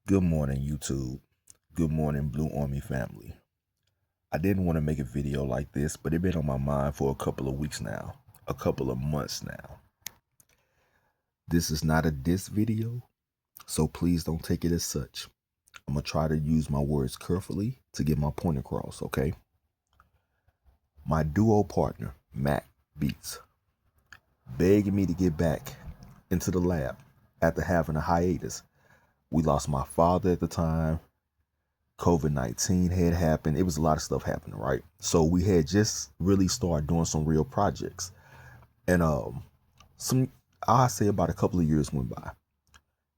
Good morning, YouTube. Good morning, Blue Army family. I didn't want to make a video like this, but it's been on my mind for a couple of weeks now, a couple of months now. This is not a diss video, so please don't take it as such. I'm going to try to use my words carefully to get my point across, okay? My duo partner, Mac Beats, begging me to get back into the lab after having a hiatus. We lost my father at the time. COVID-19 had happened. It was a lot of stuff happening, right? So we had just really started doing some real projects. And some I say about a couple of years went by.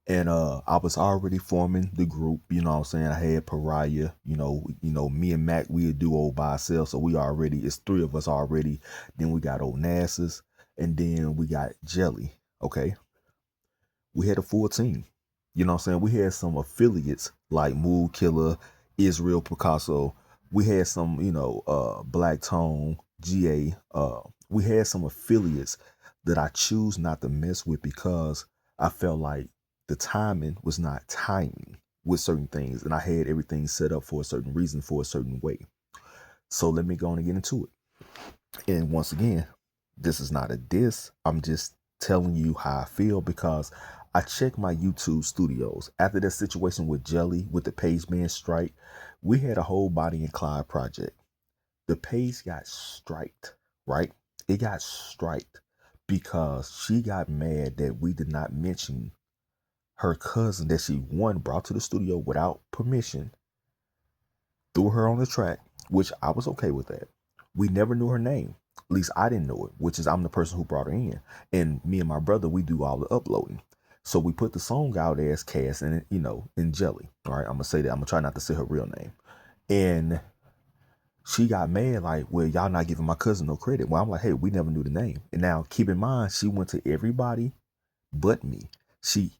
And I was already forming the group, you know what I'm saying? I had Pariah, me and Mac, we a duo by ourselves. So it's three of us already. Then we got Onassis, and then we got Jelly. Okay. We had a full team. You know what I'm saying? We had some affiliates like Mood Killer, Israel Picasso. We had some, Black Tone, GA. We had some affiliates that I choose not to mess with because I felt like the timing was not timing with certain things. And I had everything set up for a certain reason, for a certain way. So let me go on and get into it. And once again, this is not a diss. I'm just telling you how I feel because I checked my YouTube studios after that situation with Jelly with the page being strike. We had a whole Bonnie and Clyde project. The page got striked, right? It got striked because she got mad that we did not mention her cousin that she brought to the studio without permission, threw her on the track, which I was okay with that. We never knew her name. At least I didn't know it, which is I'm the person who brought her in. And me and my brother, we do all the uploading. So we put the song out as Cass and, in Jelly. All right, I'm going to say that. I'm going to try not to say her real name. And she got mad like, well, y'all not giving my cousin no credit. Well, I'm like, hey, we never knew the name. And now keep in mind, she went to everybody but me. She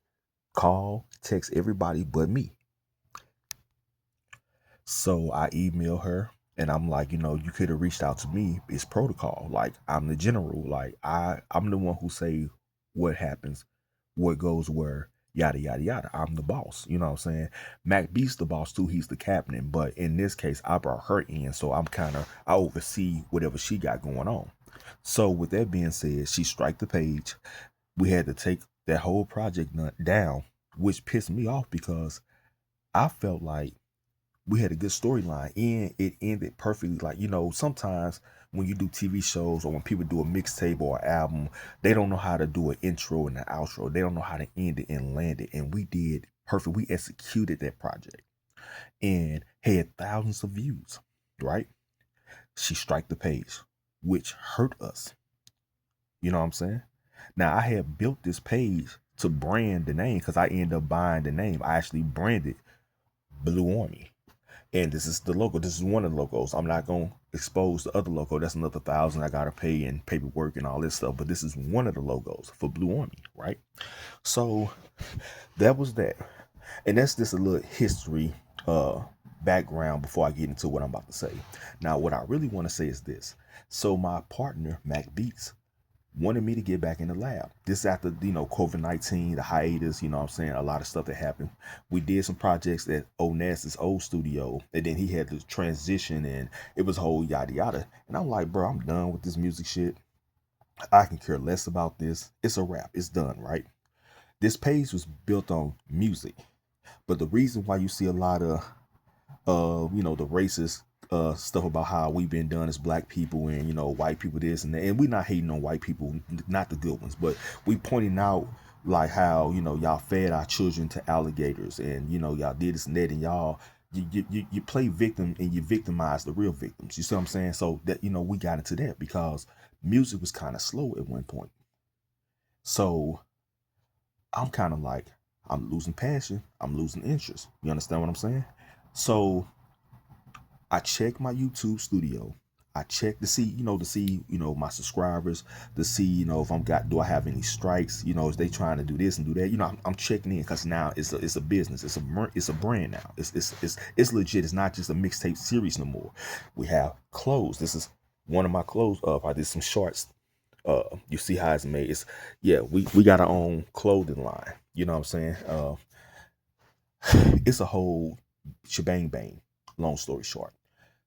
called, text everybody but me. So I email her and I'm like, you could have reached out to me. It's protocol. Like I'm the general. Like I'm the one who say what happens, what goes where, yada yada yada. I'm the boss. You know what I'm saying? Mac B's the boss too. He's the captain. But in this case, I brought her in. So I oversee whatever she got going on. So with that being said, she strike the page. We had to take that whole project down, which pissed me off because I felt like we had a good storyline and it ended perfectly. Like, sometimes when you do TV shows or when people do a mixtape or an album, they don't know how to do an intro and an outro. They don't know how to end it and land it. And we did perfect. We executed that project and had thousands of views, right? She strike the page, which hurt us. You know what I'm saying? Now I had built this page to brand the name because I ended up buying the name. I actually branded Blue Army. And this is the logo. This is one of the logos. I'm not going to expose the other logo. That's another $1,000 I got to pay in paperwork and all this stuff. But this is one of the logos for Blue Army, right? So that was that. And that's just a little history background before I get into what I'm about to say. Now, what I really want to say is this. So my partner, Mac Beats, wanted me to get back in the lab. This after, COVID-19, the hiatus, you know what I'm saying? A lot of stuff that happened. We did some projects at Onassis old studio, and then he had to transition and it was a whole yada yada. And I'm like, bro, I'm done with this music shit. I can care less about this. It's a wrap. It's done, right? This page was built on music. But the reason why you see a lot of the racist stuff about how we've been done as black people and white people this and that, and we're not hating on white people, not the good ones, but we pointing out like how y'all fed our children to alligators and y'all did this and that, and y'all you play victim and you victimize the real victims. You see what I'm saying? So that we got into that because music was kind of slow at one point. So I'm kind of like, I'm losing passion, I'm losing interest. You understand what I'm saying? So I check my YouTube studio. I check to see, my subscribers, to see, if do I have any strikes? Is they trying to do this and do that? I'm checking in because now it's a business. It's a brand now. It's legit. It's not just a mixtape series no more. We have clothes. This is one of my clothes up. I did some shorts. You see how it's made. We got our own clothing line. You know what I'm saying? It's a whole shebang bang, long story short.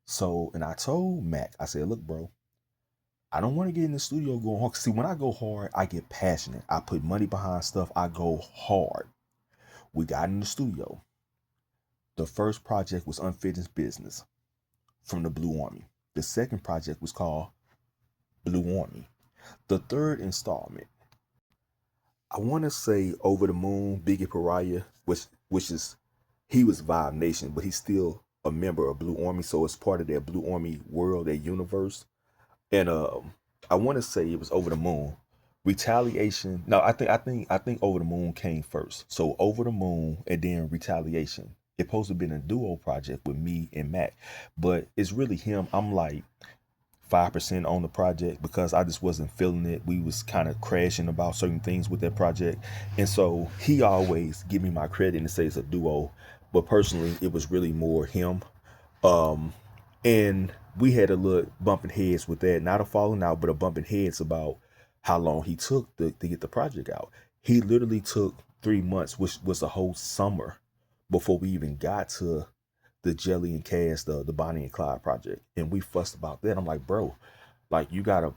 So, and I told Mac, I said, look, bro, I don't want to get in the studio going hard. See, when I go hard, I get passionate. I put money behind stuff. I go hard. We got in the studio. The first project was Unfinished Business from the Blue Army. The second project was called Blue Army. The third installment, I want to say Over the Moon, Biggie Pariah, which is he was Vibe Nation, but he's still a member of Blue Army, so it's part of that Blue Army world, that universe. And I want to say it was Over the Moon. Retaliation. No, I think Over the Moon came first. So Over the Moon and then Retaliation. It supposed to have been a duo project with me and Mac, but it's really him. I'm like 5% on the project because I just wasn't feeling it. We was kind of crashing about certain things with that project. And so he always give me my credit and say it's a duo. But personally, it was really more him. Um, and we had a little bumping heads with that. Not a falling out, but a bumping heads about how long he took to get the project out. He literally took 3 months, which was a whole summer before we even got to the Jelly and Cass, the Bonnie and Clyde project. And we fussed about that. I'm like, bro, like you gotta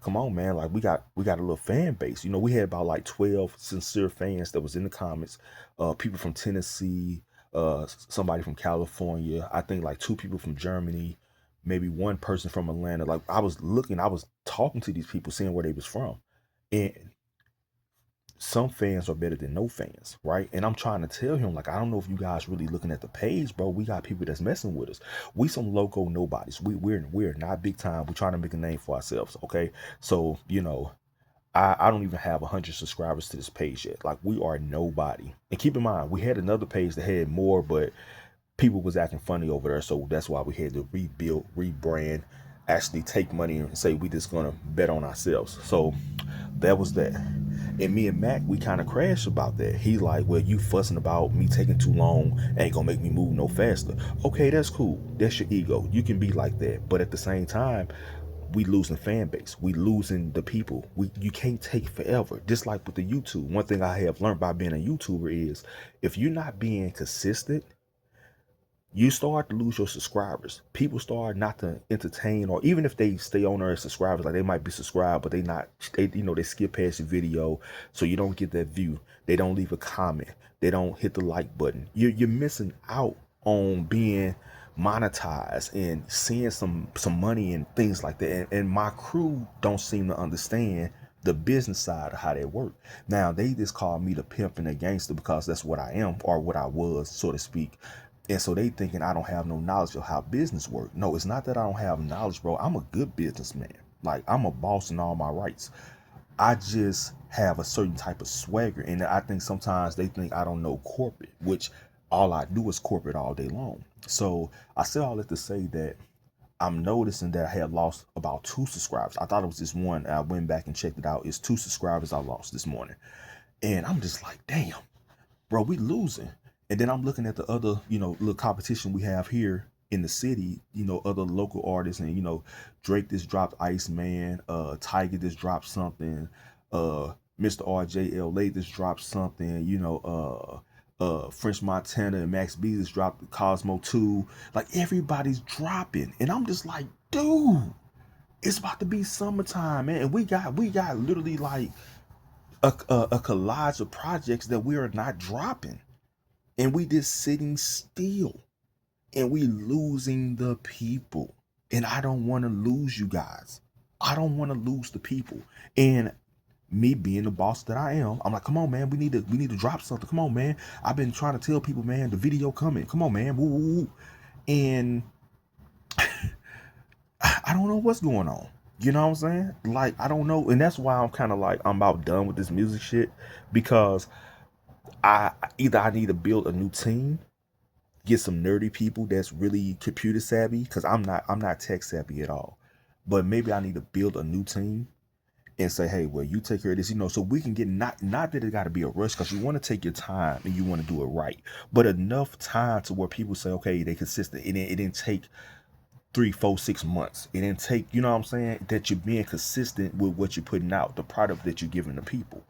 come on, man. Like we got a little fan base. We had about like 12 sincere fans that was in the comments. People from Tennessee, somebody from California, I think like two people from Germany, maybe one person from Atlanta. Like I was talking to these people, seeing where they was from. And some fans are better than no fans, right? And I'm trying to tell him, like, I don't know if you guys really looking at the page, bro. We got people that's messing with us. We some local nobodies. We're not big time. We're trying to make a name for ourselves, okay? So I don't even have 100 subscribers to this page yet. Like, we are nobody. And keep in mind, we had another page that had more, but people was acting funny over there, so that's why we had to rebuild, rebrand, actually take money and say we just gonna bet on ourselves. So that was that. And me and Mac, we kind of crashed about that. He like, well, you fussing about me taking too long ain't gonna make me move no faster. Okay, that's cool. That's your ego. You can be like that. But at the same time, we losing fan base. We losing the people. You can't take forever. Just like with the YouTube. One thing I have learned by being a YouTuber is if you're not being consistent, you start to lose your subscribers. People start not to entertain, or even if they stay on there as subscribers, like they might be subscribed, but they not, they skip past the video, so you don't get that view. They don't leave a comment. They don't hit the like button. You're missing out on being monetized and seeing some money and things like that. And my crew don't seem to understand the business side of how they work. Now they just call me the pimp and the gangster because that's what I am, or what I was, so to speak. And so they thinking I don't have no knowledge of how business work. No, it's not that I don't have knowledge, bro. I'm a good businessman. Like, I'm a boss in all my rights. I just have a certain type of swagger. And I think sometimes they think I don't know corporate, which all I do is corporate all day long. So I say all that to say that I'm noticing that I had lost about 2 subscribers. I thought it was just one. I went back and checked it out. It's 2 subscribers I lost this morning. And I'm just like, damn, bro, we losing. And then I'm looking at the other, little competition we have here in the city, other local artists, and Drake just dropped Iceman, Tiger just dropped something, Mr. RJLA just dropped something, French Montana and Max B just dropped Cosmo 2. Like, everybody's dropping. And I'm just like, dude, it's about to be summertime, man. And we got literally like a collage of projects that we are not dropping, and we just sitting still, and we losing the people. And I don't want to lose you guys. I don't want to lose the people. And me being the boss that I am, I'm like, come on, man, we need to drop something. Come on, man. I've been trying to tell people, man, the video coming. Come on, man. Woo, woo, woo. And I don't know what's going on. You know what I'm saying? Like, I don't know. And that's why I'm kind of like, I'm about done with this music shit, because I need to build a new team, get some nerdy people that's really computer savvy, because I'm not tech savvy at all. But maybe I need to build a new team and say, hey, well, you take care of this, so we can get, not that it got to be a rush, because you want to take your time and you want to do it right, but enough time to where people say, okay, they consistent. It didn't take 3, 4, 6 months. It didn't take, you know what I'm saying, that you're being consistent with what you're putting out, the product that you're giving the people.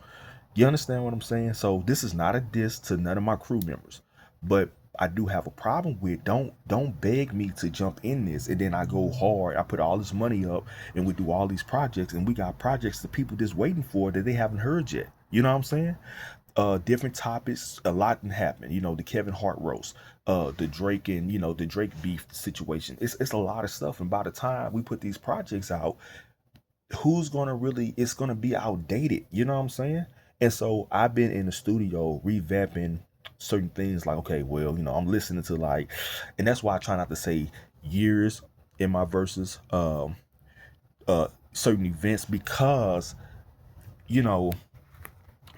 You understand what I'm saying? So this is not a diss to none of my crew members. But I do have a problem with don't beg me to jump in this and then I go hard. I put all this money up and we do all these projects and we got projects that people just waiting for that they haven't heard yet. You know what I'm saying? Different topics, a lot can happen. You know, the Kevin Hart roast, the Drake and the Drake beef situation. It's a lot of stuff. And by the time we put these projects out, who's gonna really it's gonna be outdated, you know what I'm saying? And so I've been in the studio revamping certain things like, okay, well, I'm listening to like, and that's why I try not to say years in my verses, certain events, because you know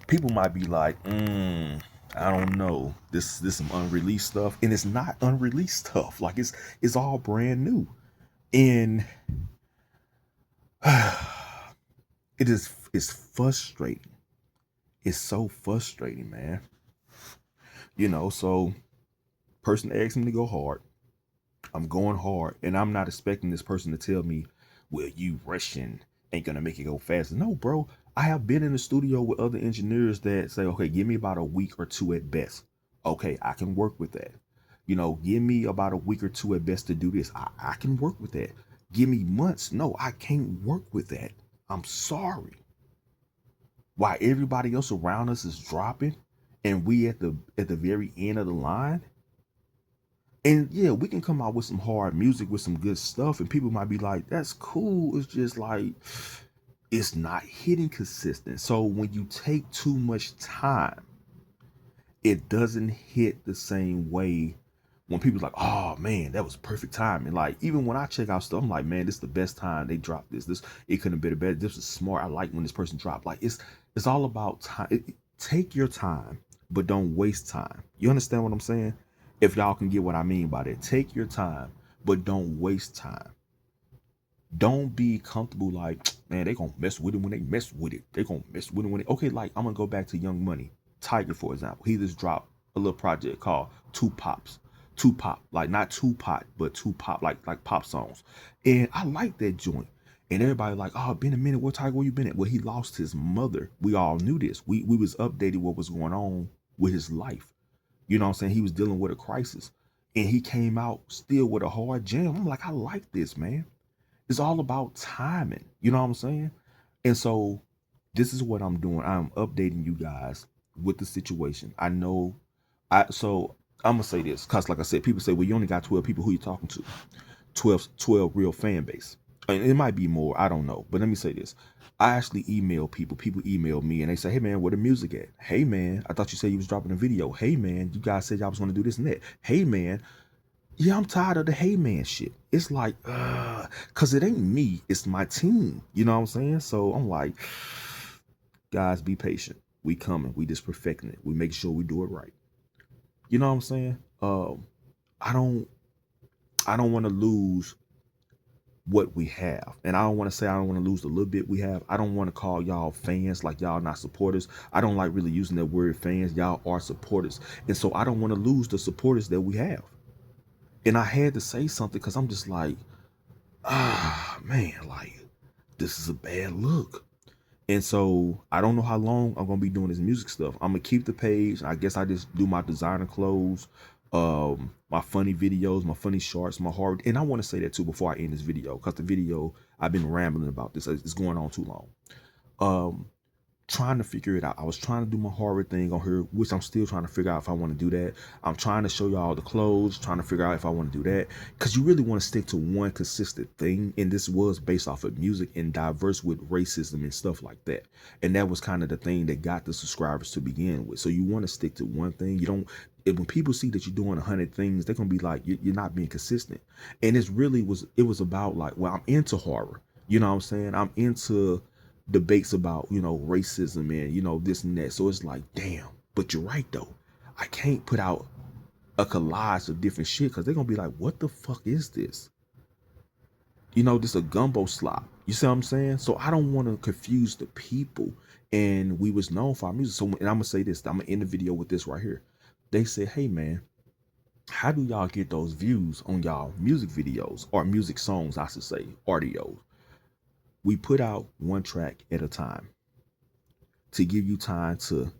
people might be like, I don't know, this some unreleased stuff, and it's not unreleased stuff, like it's all brand new. And it's frustrating. It's so frustrating, man. So person asked me to go hard. I'm going hard, and I'm not expecting this person to tell me, "Well, you rushing ain't gonna make it go faster." No, bro. I have been in the studio with other engineers that say, "Okay, give me about a week or two at best." Okay, I can work with that. Give me about a week or two at best to do this. I can work with that. Give me months. No, I can't work with that. I'm sorry. While everybody else around us is dropping and we at the very end of the line. And yeah, we can come out with some hard music with some good stuff, and people might be like, that's cool. It's just like it's not hitting consistent. So when you take too much time, it doesn't hit the same way when people's like, oh man, that was perfect timing. Like even when I check out stuff, I'm like, man, this is the best time they dropped this. It couldn't have been better. This is smart. I like when this person dropped. Like it's all about time. Take your time, but don't waste time. You understand what I'm saying? If y'all can get what I mean by that, take your time, but don't waste time. Don't be comfortable like, man, they gonna mess with it when they mess with it. They gonna mess with it when they okay, like I'm gonna go back to Young Money. Tiger, for example. He just dropped a little project called Two Pops. Two Pop. Like not two pot, but two pop, like pop songs. And I like that joint. And everybody like, oh, been a minute. What Tiger, where you been at? Well, he lost his mother. We all knew this. We was updated what was going on with his life. You know what I'm saying? He was dealing with a crisis. And he came out still with a hard jam. I'm like, I like this, man. It's all about timing. You know what I'm saying? And so this is what I'm doing. I'm updating you guys with the situation. I know so I'm gonna say this because like I said, people say, well, you only got 12 people. Who you talking to? 12 real fan base. And it might be more, I don't know. But let me say this. I actually email people. People email me and they say, hey man, where the music at? Hey man, I thought you said you was dropping a video. Hey man, you guys said y'all was gonna do this and that. Hey man, yeah, I'm tired of the hey man shit. It's like, cause it ain't me, it's my team. You know what I'm saying? So I'm like, guys, be patient. We coming. We just perfecting it. We make sure we do it right. You know what I'm saying? I don't I don't want to lose what we have. And I don't want to say I don't want to lose the little bit we have. I don't want to call y'all fans like y'all not supporters. I don't like really using that word fans. Y'all are supporters. And so I don't want to lose the supporters that we have. And I had to say something because I'm just like, man, like this is a bad look. And so I don't know how long I'm gonna be doing this music stuff. I'm gonna keep the page. I guess I just do my designer clothes, my funny videos, my funny shorts, my hard. And I want to say that too before I end this video, because the video I've been rambling about this. It's going on too long. Um, Trying to figure it out. I was trying to do my horror thing on her, which I'm still trying to figure out if I want to do that. I'm trying to show y'all the clothes, trying to figure out if I want to do that. Because you really want to stick to one consistent thing. And this was based off of music and diverse with racism and stuff like that. And that was kind of the thing that got the subscribers to begin with. So you want to stick to one thing. You don't, when people see that you're doing 100 things, they're going to be like, you're not being consistent. And it was about like, well, I'm into horror. You know what I'm saying? I'm into debates about racism and this and that. So it's like, damn, but you're right though, I can't put out a collage of different shit because they're gonna be like, what the fuck is this? This a gumbo slop. You see what I'm saying? So I don't want to confuse the people. And we was known for our music. So and I'm gonna say this, I'm gonna end the video with this right here. They said, hey man, how do y'all get those views on y'all music videos or music songs, I should say, audio? We put out one track at a time to give you time to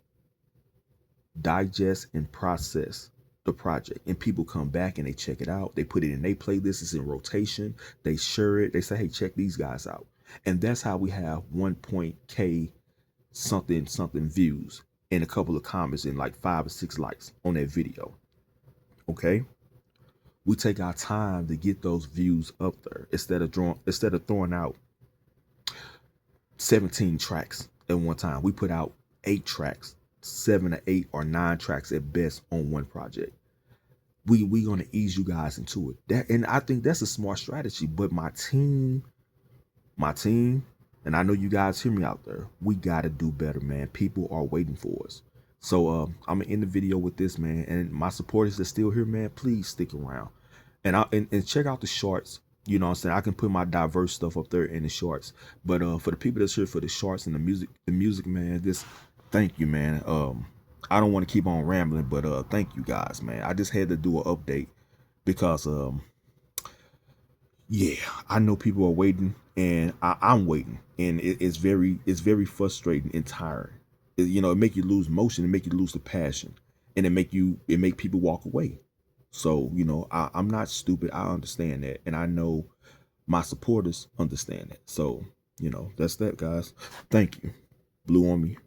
digest and process the project, and people come back and they check it out. They put it in their playlist. It's in rotation. They share it. They say, hey, check these guys out. And that's how we have 1.k something something views and a couple of comments and like 5 or 6 likes on that video. Okay. We take our time to get those views up there instead of throwing out 17 tracks at one time. We put out 8 tracks, 7 or 8 or 9 tracks at best on one project. We gonna ease you guys into it. That, and I think that's a smart strategy. But my team, and I know you guys hear me out there, we gotta do better, man. People are waiting for us. So I'm gonna end the video with this, man. And my supporters that still here, man, please stick around. And check out the shorts. You know what I'm saying? I can put my diverse stuff up there in the shorts. But for the people that's here for the shorts and the music, man, this thank you, man. I don't want to keep on rambling, but thank you guys, man. I just had to do an update because yeah, I know people are waiting, and I'm waiting, and it's very frustrating and tiring. It make you lose motion, it make you lose the passion, and it make people walk away. So I'm not stupid. I understand that, and I know my supporters understand that. So that's that, guys. Thank you. Blue on me.